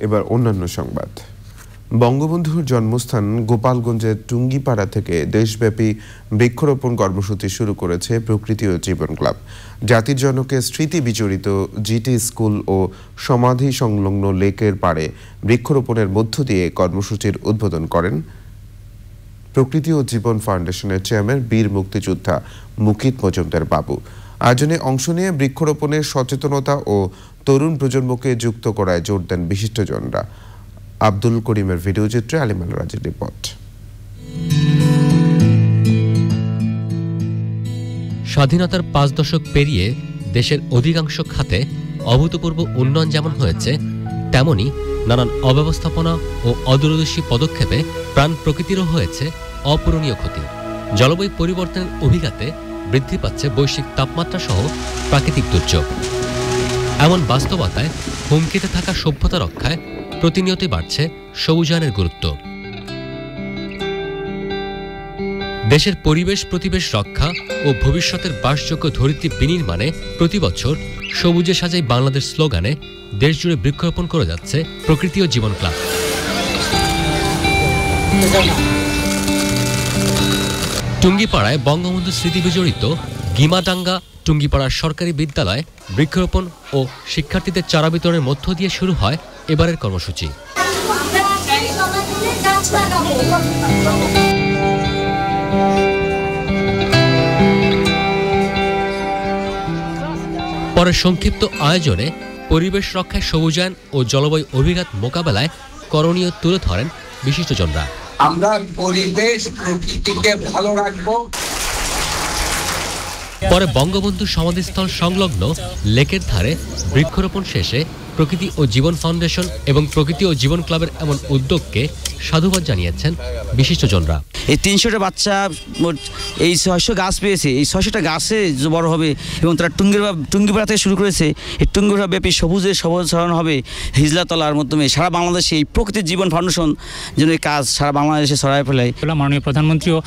এবার অন্যান্য সংবাদ। বঙ্গবন্ধুর জন্মস্থান গোপালগঞ্জের টুঙ্গিপাড়া থেকে দেশব্যাপী বৃক্ষরোপণ কর্মসূচি শুরু করেছে প্রকৃতি ও জীবন ক্লাব। জাতির জনকে স্মৃতি বিজড়িত জিটি স্কুল ও সমাধি সংলগ্ন লেকের পাড়ে বৃক্ষরোপণের মধ্য দিয়ে কর্মসূচির উদ্বোধন করেন প্রকৃতি ও জীবন ফাউন্ডেশনের চেয়ারম্যান বীর মুক্তিযোদ্ধা মুকিত মজুমদার বাবু। আয়োজনে অংশ নিয়ে বৃক্ষরোপণের সচেতনতা ও তরুণ প্রজন্মকে যুক্ত করায় জোর দেন বিশিষ্টজনরা। আব্দুল করিমের ভিডিও চিত্রে আলিমাল রাজের রিপোর্ট। স্বাধীনতার ৫ দশক পেরিয়ে দেশের অধিকাংশ খাতে অভূতপূর্ব উন্নয়ন যেমন হয়েছে, তেমনি নানান অব্যবস্থাপনা ও অদূরদর্শী পদক্ষেপে প্রাণ প্রকৃতিরও হয়েছে অপূরণীয় ক্ষতি। জলবায়ু পরিবর্তনের অভিঘাতে বৃদ্ধি পাচ্ছে বৈশ্বিক তাপমাত্রা সহ প্রাকৃতিক দুর্যোগ। এমন বাস্তবতায় হুমকিতে থাকা সভ্যতা রক্ষায় প্রতিনিয়তই বাড়ছে সবুজায়নের গুরুত্ব। দেশের পরিবেশ প্রতিবেশ রক্ষা ও ভবিষ্যতের বাসযোগ্য ধরিত্রী বিনির্মাণে প্রতি বছর সবুজে সাজাই বাংলাদেশ স্লোগানে দেশজুড়ে বৃক্ষরোপণ করে যাচ্ছে প্রকৃতি ও জীবন ক্লাব। টুঙ্গিপাড়ায় বঙ্গবন্ধু স্মৃতি বিজড়িত গিমাডাঙ্গা টুঙ্গিপাড়ার সরকারি বিদ্যালয়ে বৃক্ষরোপণ ও শিক্ষার্থীদের চারা বিতরণের মধ্য দিয়ে শুরু হয় এবারের কর্মসূচি। পরে সংক্ষিপ্ত আয়োজনে পরিবেশ রক্ষায় সবুজায়ন ও জলবায়ু অভিঘাত মোকাবেলায় করণীয় তুলে ধরেন বিশিষ্টজনরা। আমরা পরিবেশ প্রকৃতিকে ভালো রাখবো। পরে বঙ্গবন্ধু সমাধিস্থল সংলগ্ন লেকের ধারে বৃক্ষরোপণ শেষে প্রকৃতি ও জীবন ফাউন্ডেশন এবং প্রকৃতি ও জীবন ক্লাবের এমন উদ্যোগকে সাধুবাদ জানিয়েছেন বিশিষ্টজনরা। এই ৩০০টা বাচ্চা এই ৬০০ গাছ পেয়েছে, এই ৬০০টা গাছে বড় হবে এবং তারা টুঙ্গিপাড়া থেকে শুরু করেছে। এই টুঙ্গিপাড়া ব্যাপী সবুজের সবুজায়ন হবে হিজলাতলার মাধ্যমে সারা বাংলাদেশে এই প্রকৃতির জীবন ফাউন্ডেশন যেন এই কাজ সারা বাংলাদেশে ছড়ায় ফেলায়। মাননীয় প্রধানমন্ত্রীও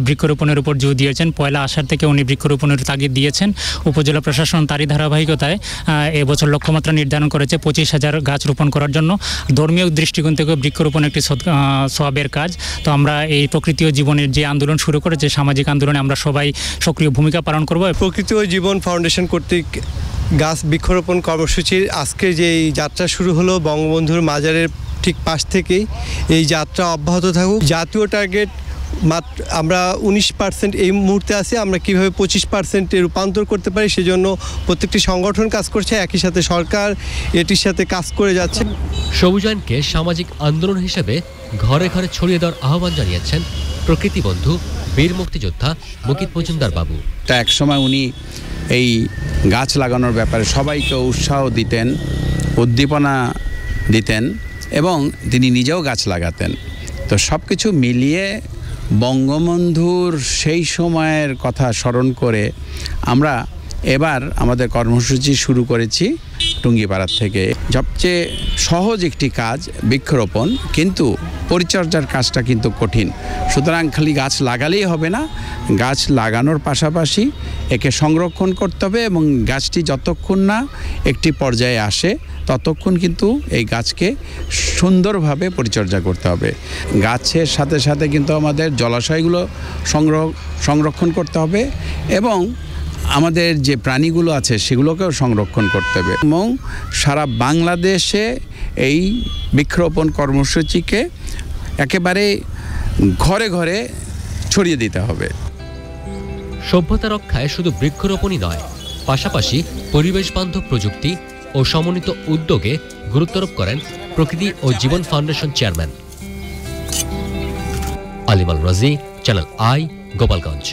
বৃক্ষরোপণের উপর জোর দিয়েছেন। পয়লা আষাঢ় থেকে উনি বৃক্ষরোপণের তাগিদ দিয়েছেন। উপজেলা প্রশাসন তারই ধারাবাহিকতায় এবছর লক্ষ্যমাত্রা নির্ধারণ করেছে ২৫,০০০ গাছ রোপণ করার জন্য। ধর্মীয় দৃষ্টিকোণ থেকে বৃক্ষরোপণ একটি সওয়াবের কাজ। তো আমরা এই প্রকৃতি ও জীবনের যে আন্দোলন শুরু করেছে, সামাজিক আন্দোলনে আমরা সবাই সক্রিয় ভূমিকা পালন করব। প্রকৃতি ও জীবন ফাউন্ডেশন কর্তৃক গাছ বৃক্ষরোপণ কর্মসূচির আজকে যে যাত্রা শুরু হলো বঙ্গবন্ধুর মাজারের ঠিক পাশ থেকেই এই যাত্রা অব্যাহত থাকুক। জাতীয় টার্গেট মাত্র আমরা 19% এই মুহূর্তে আছে। আমরা কীভাবে 25% রূপান্তর করতে পারি সেজন্য প্রত্যেকটি সংগঠন কাজ করছে, একই সাথে সরকার এটির সাথে কাজ করে যাচ্ছে। সবুজায়নকে সামাজিক আন্দোলন হিসেবে ঘরে ঘরে ছড়িয়ে দেওয়ার আহ্বান জানিয়েছেন প্রকৃতি বন্ধু বীর মুক্তিযোদ্ধা মুকিত মজুমদার বাবু। তা একসময় উনি এই গাছ লাগানোর ব্যাপারে সবাইকে উৎসাহ দিতেন, উদ্দীপনা দিতেন এবং তিনি নিজেও গাছ লাগাতেন। তো সব কিছু মিলিয়ে বঙ্গবন্ধুর সেই সময়ের কথা স্মরণ করে আমরা এবার আমাদের কর্মসূচি শুরু করেছি টুঙ্গিপাড়া থেকে। সবচেয়ে সহজ একটি কাজ বৃক্ষরোপণ, কিন্তু পরিচর্যার কাজটা কিন্তু কঠিন। সুতরাং খালি গাছ লাগালেই হবে না, গাছ লাগানোর পাশাপাশি একে সংরক্ষণ করতে হবে এবং গাছটি যতক্ষণ না একটি পর্যায়ে আসে ততক্ষণ কিন্তু এই গাছকে সুন্দরভাবে পরিচর্যা করতে হবে। গাছের সাথে সাথে কিন্তু আমাদের জলাশয়গুলো সংরক্ষণ করতে হবে এবং আমাদের যে প্রাণীগুলো আছে সেগুলোকেও সংরক্ষণ করতে হবে এবং সারা বাংলাদেশে এই বৃক্ষরোপণ কর্মসূচিকে একেবারে ঘরে ঘরে ছড়িয়ে দিতে হবে। সভ্যতা রক্ষায় শুধু বৃক্ষরোপণই নয়, পাশাপাশি পরিবেশ বান্ধব প্রযুক্তি ও সমন্বিত উদ্যোগে গুরুত্বারোপ করেন প্রকৃতি ও জীবন ফাউন্ডেশন চেয়ারম্যান। আলিমাল রাজি, চ্যানেল আই, গোপালগঞ্জ।